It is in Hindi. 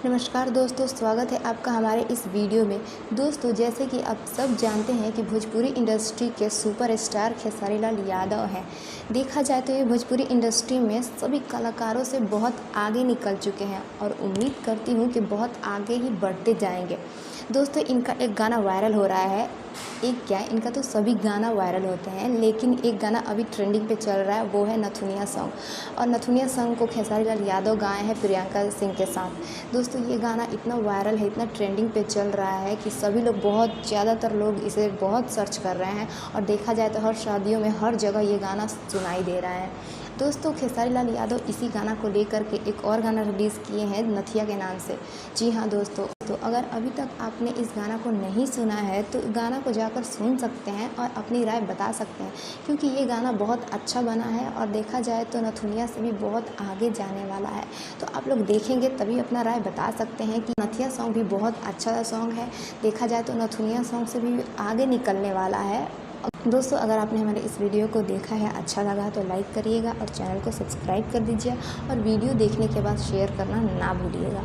नमस्कार दोस्तों, स्वागत है आपका हमारे इस वीडियो में। दोस्तों, जैसे कि आप सब जानते हैं कि भोजपुरी इंडस्ट्री के सुपरस्टार खेसारी लाल यादव हैं। देखा जाए तो ये भोजपुरी इंडस्ट्री में सभी कलाकारों से बहुत आगे निकल चुके हैं और उम्मीद करती हूँ कि बहुत आगे ही बढ़ते जाएंगे। दोस्तों, इनका एक गाना वायरल हो रहा है। एक क्या है, इनका तो सभी गाना वायरल होते हैं, लेकिन एक गाना अभी ट्रेंडिंग पे चल रहा है, वो है नथुनिया सॉन्ग। और नथुनिया सॉन्ग को खेसारी लाल यादव गाए हैं प्रियंका सिंह के साथ। दोस्तों, ये गाना इतना वायरल है, इतना ट्रेंडिंग पे चल रहा है कि सभी लोग ज़्यादातर लोग इसे बहुत सर्च कर रहे हैं। और देखा जाए तो हर शादियों में हर जगह ये गाना सुनाई दे रहा है। दोस्तों, खेसारी लाल यादव इसी गाना को लेकर के एक और गाना रिलीज़ किए हैं नथिया के नाम से। जी हाँ दोस्तों, तो अगर अभी तक आपने इस गाना को नहीं सुना है तो गाना को जाकर सुन सकते हैं और अपनी राय बता सकते हैं, क्योंकि ये गाना बहुत अच्छा बना है और देखा जाए तो नथुनिया से भी बहुत आगे जाने वाला है। तो आप लोग देखेंगे तभी अपना राय बता सकते हैं कि नथिया सॉन्ग भी बहुत अच्छा सॉन्ग है। देखा जाए तो नथुनिया सॉन्ग से भी आगे निकलने वाला है। दोस्तों, अगर आपने हमारे इस वीडियो को देखा है, अच्छा लगा तो लाइक करिएगा और चैनल को सब्सक्राइब कर दीजिए और वीडियो देखने के बाद शेयर करना ना भूलिएगा।